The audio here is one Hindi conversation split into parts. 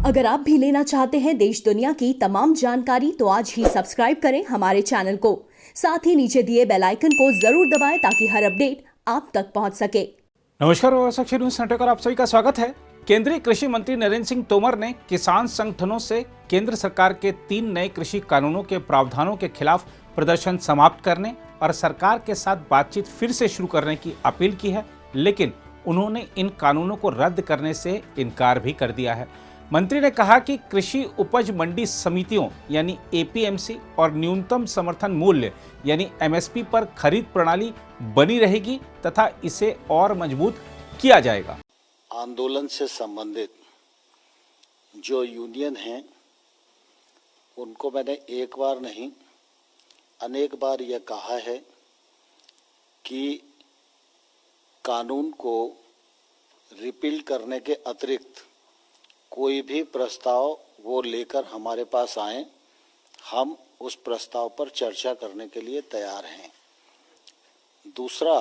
अगर आप भी लेना चाहते हैं देश दुनिया की तमाम जानकारी तो आज ही सब्सक्राइब करें हमारे चैनल को। साथ ही नीचे दिए बेल आइकन को जरूर दबाएं ताकि हर अपडेट आप तक पहुंच सके। नमस्कार, न्यूज़ नेटवर्क पर आप सभी का स्वागत है। केंद्रीय कृषि मंत्री नरेंद्र सिंह तोमर ने किसान संगठनों से केंद्र सरकार के 3 नए कृषि कानूनों के प्रावधानों के खिलाफ प्रदर्शन समाप्त करने और सरकार के साथ बातचीत फिर से शुरू करने की अपील की है, लेकिन उन्होंने इन कानूनों को रद्द करने से इनकार भी कर दिया है। मंत्री ने कहा कि कृषि उपज मंडी समितियों यानी एपीएमसी और न्यूनतम समर्थन मूल्य यानी एमएसपी पर खरीद प्रणाली बनी रहेगी तथा इसे और मजबूत किया जाएगा। आंदोलन से संबंधित जो यूनियन हैं उनको मैंने एक बार नहीं अनेक बार यह कहा है कि कानून को रिपील करने के अतिरिक्त कोई भी प्रस्ताव वो लेकर हमारे पास आए, हम उस प्रस्ताव पर चर्चा करने के लिए तैयार हैं। दूसरा,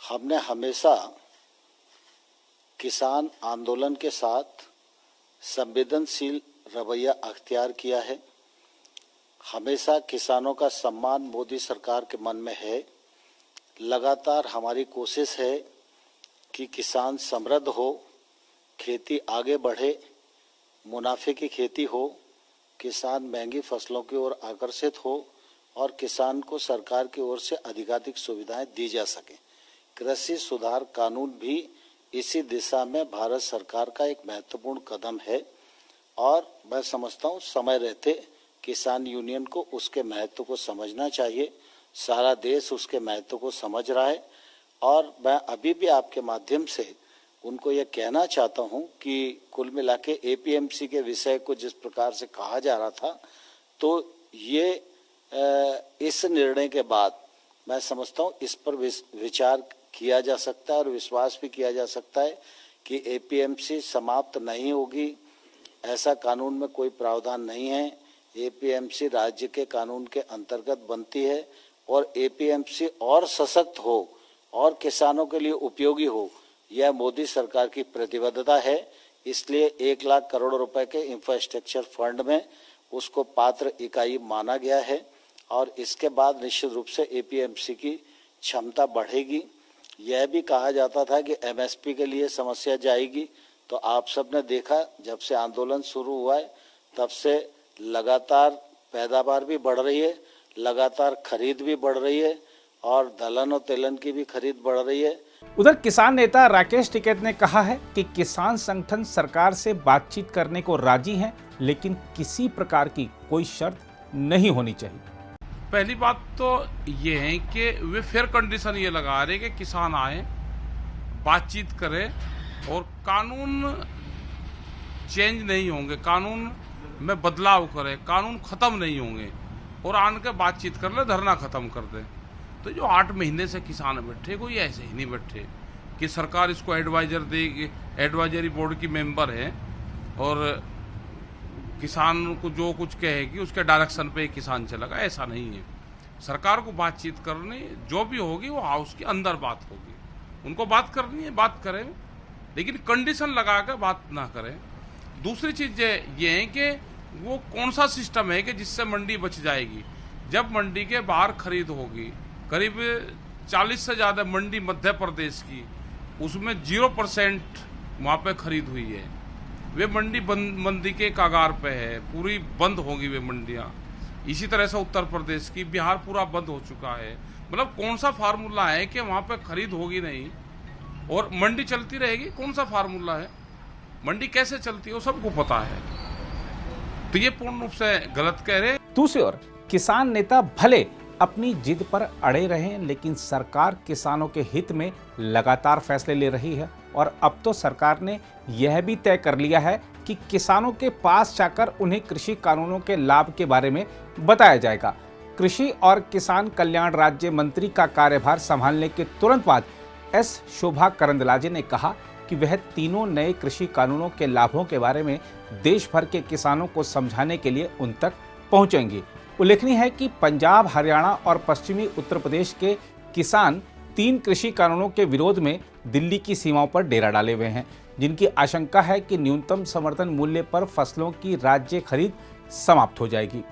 हमने हमेशा किसान आंदोलन के साथ संवेदनशील रवैया अख्तियार किया है। हमेशा किसानों का सम्मान मोदी सरकार के मन में है। लगातार हमारी कोशिश है कि किसान समृद्ध हो, खेती आगे बढ़े, मुनाफे की खेती हो, किसान महंगी फसलों की ओर आकर्षित हो और किसान को सरकार की ओर से अधिकाधिक सुविधाएं दी जा सके। कृषि सुधार कानून भी इसी दिशा में भारत सरकार का एक महत्वपूर्ण कदम है और मैं समझता हूँ समय रहते किसान यूनियन को उसके महत्व को समझना चाहिए। सारा देश उसके महत्व को समझ रहा है और मैं अभी भी आपके माध्यम से उनको ये कहना चाहता हूँ कि कुल मिला के एपीएमसी के विषय को जिस प्रकार से कहा जा रहा था, तो ये इस निर्णय के बाद मैं समझता हूँ इस पर विचार किया जा सकता है और विश्वास भी किया जा सकता है कि एपीएमसी समाप्त नहीं होगी। ऐसा कानून में कोई प्रावधान नहीं है। एपीएमसी राज्य के कानून के अंतर्गत बनती है और एपीएमसी और सशक्त हो और किसानों के लिए उपयोगी हो, यह मोदी सरकार की प्रतिबद्धता है। इसलिए 1 लाख करोड़ रुपए के इंफ्रास्ट्रक्चर फंड में उसको पात्र इकाई माना गया है और इसके बाद निश्चित रूप से एपीएमसी की क्षमता बढ़ेगी। यह भी कहा जाता था कि एमएसपी के लिए समस्या जाएगी, तो आप सबने देखा जब से आंदोलन शुरू हुआ है तब से लगातार पैदावार भी बढ़ रही है, लगातार खरीद भी बढ़ रही है और दलहन और तिलहन की भी खरीद बढ़ रही है। उधर किसान नेता राकेश टिकैत ने कहा है कि किसान संगठन सरकार से बातचीत करने को राजी हैं, लेकिन किसी प्रकार की कोई शर्त नहीं होनी चाहिए। पहली बात तो ये है कि वे फेयर कंडीशन ये लगा रहे कि किसान आए, बातचीत करें और कानून चेंज नहीं होंगे, कानून में बदलाव करें, कानून खत्म नहीं होंगे और आन के बातचीत कर ले, धरना खत्म कर दे। तो जो 8 महीने से किसान बैठे, कोई ऐसे ही नहीं बैठे कि सरकार इसको एडवाइजर देगी, एडवाइजरी बोर्ड की मेंबर है और किसान को जो कुछ कहेगी उसके डायरेक्शन पे किसान चलेगा, ऐसा नहीं है। सरकार को बातचीत करनी, जो भी होगी वो हाउस के अंदर बात होगी। उनको बात करनी है, बात करें, लेकिन कंडीशन लगा कर बात ना करें। दूसरी चीज ये है कि वो कौन सा सिस्टम है कि जिससे मंडी बच जाएगी। जब मंडी के बाहर खरीद होगी, करीब 40 से ज़्यादा मंडी मध्य प्रदेश की, उसमें 0% वहाँ पे खरीद हुई है। वे मंडी मंदी के कागार पे है, पूरी बंद होगी वे मंडियाँ। इसी तरह से उत्तर प्रदेश की, बिहार पूरा बंद हो चुका है। मतलब कौन सा फार्मूला है कि वहाँ पे खरीद होगी नहीं और मंडी चलती रहेगी? कौन सा फार्मूला है? मंडी कैसे चलती है वो सबको पता है। तो ये पूर्ण रूप से गलत कह रहे। दूसरी ओर किसान नेता भले अपनी जिद पर अड़े रहें, लेकिन सरकार किसानों के हित में लगातार फैसले ले रही है और अब तो सरकार ने यह भी तय कर लिया है कि किसानों के पास जाकर उन्हें कृषि कानूनों के लाभ के बारे में बताया जाएगा। कृषि और किसान कल्याण राज्य मंत्री का कार्यभार संभालने के तुरंत बाद एस शोभा करंदलाजे ने कहा कि वह तीनों नए कृषि कानूनों के लाभों के बारे में देश भर के किसानों को समझाने के लिए उन तक पहुंचेंगी। उल्लेखनीय है कि पंजाब, हरियाणा और पश्चिमी उत्तर प्रदेश के किसान 3 कृषि कानूनों के विरोध में दिल्ली की सीमाओं पर डेरा डाले हुए हैं। जिनकी आशंका है कि न्यूनतम समर्थन मूल्य पर फसलों की राज्य खरीद समाप्त हो जाएगी।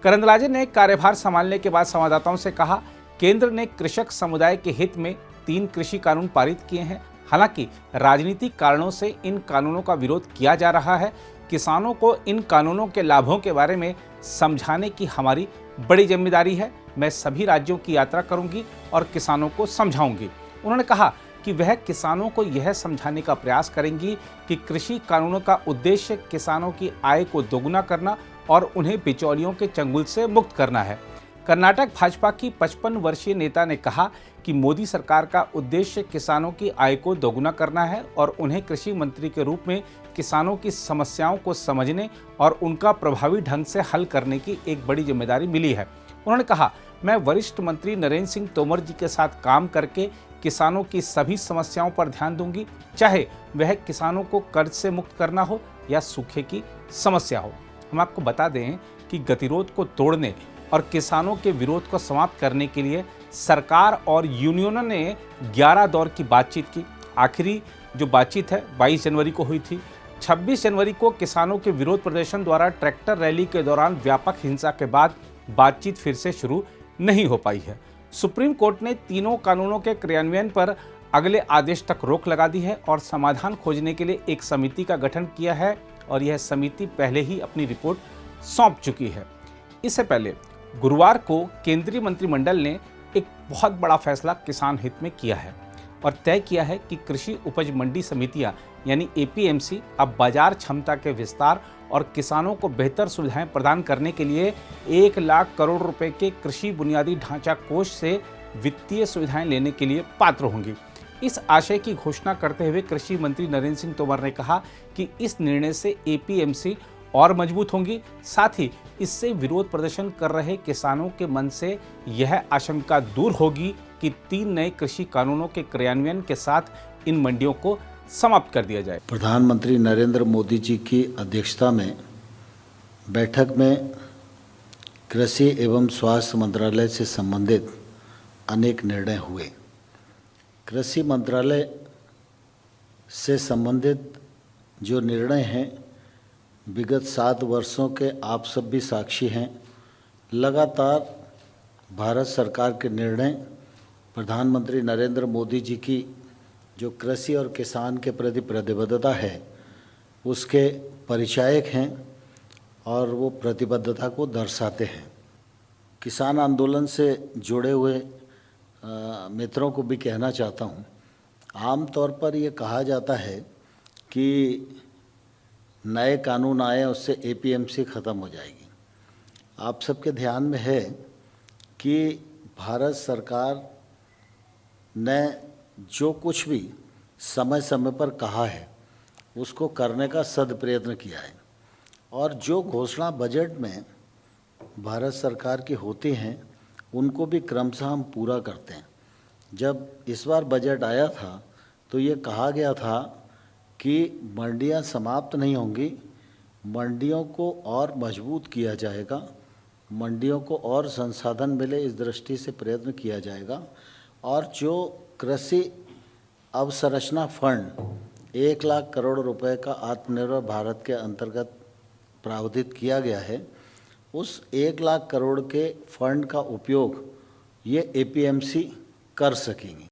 करंदलाजे ने कार्यभार संभालने के बाद संवाददाताओं से कहा, केंद्र ने कृषक समुदाय के हित में 3 कृषि कानून पारित किए हैं। हालांकि राजनीतिक कारणों से इन कानूनों का विरोध किया जा रहा है। किसानों को इन कानूनों के लाभों के बारे में समझाने की हमारी बड़ी जिम्मेदारी है। मैं सभी राज्यों की यात्रा करूंगी और किसानों को समझाऊंगी। उन्होंने कहा कि वह किसानों को यह समझाने का प्रयास करेंगी कि कृषि कानूनों का उद्देश्य किसानों की आय को दोगुना करना और उन्हें बिचौलियों के चंगुल से मुक्त करना है। कर्नाटक भाजपा की 55 वर्षीय नेता ने कहा कि मोदी सरकार का उद्देश्य किसानों की आय को दोगुना करना है और उन्हें कृषि मंत्री के रूप में किसानों की समस्याओं को समझने और उनका प्रभावी ढंग से हल करने की एक बड़ी जिम्मेदारी मिली है। उन्होंने कहा, मैं वरिष्ठ मंत्री नरेंद्र सिंह तोमर जी के साथ काम करके किसानों की सभी समस्याओं पर ध्यान दूंगी, चाहे वह किसानों को कर्ज से मुक्त करना हो या सूखे की समस्या हो। हम आपको बता दें कि गतिरोध को तोड़ने और किसानों के विरोध को समाप्त करने के लिए सरकार और यूनियनों ने 11 दौर की बातचीत की। आखिरी जो बातचीत है 22 जनवरी को हुई थी। 26 जनवरी को किसानों के विरोध प्रदर्शन द्वारा ट्रैक्टर रैली के दौरान व्यापक हिंसा के बाद बातचीत फिर से शुरू नहीं हो पाई है। सुप्रीम कोर्ट ने तीनों कानूनों के क्रियान्वयन पर अगले आदेश तक रोक लगा दी है और समाधान खोजने के लिए एक समिति का गठन किया है और यह समिति पहले ही अपनी रिपोर्ट सौंप चुकी है। इससे पहले गुरुवार को केंद्रीय मंत्रिमंडल ने एक बहुत बड़ा फैसला किसान हित में किया है और तय किया है कि कृषि उपज मंडी समितियां यानी एपीएमसी अब बाजार क्षमता के विस्तार और किसानों को बेहतर सुविधाएं प्रदान करने के लिए 1 लाख करोड़ रुपए के कृषि बुनियादी ढांचा कोष से वित्तीय सुविधाएं लेने के लिए पात्र होंगी। इस आशय की घोषणा करते हुए कृषि मंत्री नरेंद्र सिंह तोमर ने कहा कि इस निर्णय से एपीएमसी और मजबूत होंगी। साथ ही इससे विरोध प्रदर्शन कर रहे किसानों के मन से यह आशंका दूर होगी कि 3 नए कृषि कानूनों के क्रियान्वयन के साथ इन मंडियों को समाप्त कर दिया जाए। प्रधानमंत्री नरेंद्र मोदी जी की अध्यक्षता में बैठक में कृषि एवं स्वास्थ्य मंत्रालय से संबंधित अनेक निर्णय हुए। कृषि मंत्रालय से संबंधित जो निर्णय हैं विगत 7 वर्षों के आप सब भी साक्षी हैं। लगातार भारत सरकार के निर्णय, प्रधानमंत्री नरेंद्र मोदी जी की जो कृषि और किसान के प्रति प्रतिबद्धता है उसके परिचायक हैं और वो प्रतिबद्धता को दर्शाते हैं। किसान आंदोलन से जुड़े हुए मित्रों को भी कहना चाहता हूँ, आम तौर पर ये कहा जाता है कि नए कानून आए उससे एपीएमसी ख़त्म हो जाएगी। आप सबके ध्यान में है कि भारत सरकार ने जो कुछ भी समय समय पर कहा है उसको करने का सद प्रयत्न किया है और जो घोषणा बजट में भारत सरकार की होती हैं उनको भी क्रमशः हम पूरा करते हैं। जब इस बार बजट आया था तो ये कहा गया था कि मंडियां समाप्त नहीं होंगी, मंडियों को और मजबूत किया जाएगा, मंडियों को और संसाधन मिले इस दृष्टि से प्रयत्न किया जाएगा और जो कृषि अवसंरचना फंड 1 लाख करोड़ रुपए का आत्मनिर्भर भारत के अंतर्गत प्रावधानित किया गया है, उस 1 लाख करोड़ के फंड का उपयोग ये एपीएमसी कर सकेंगी।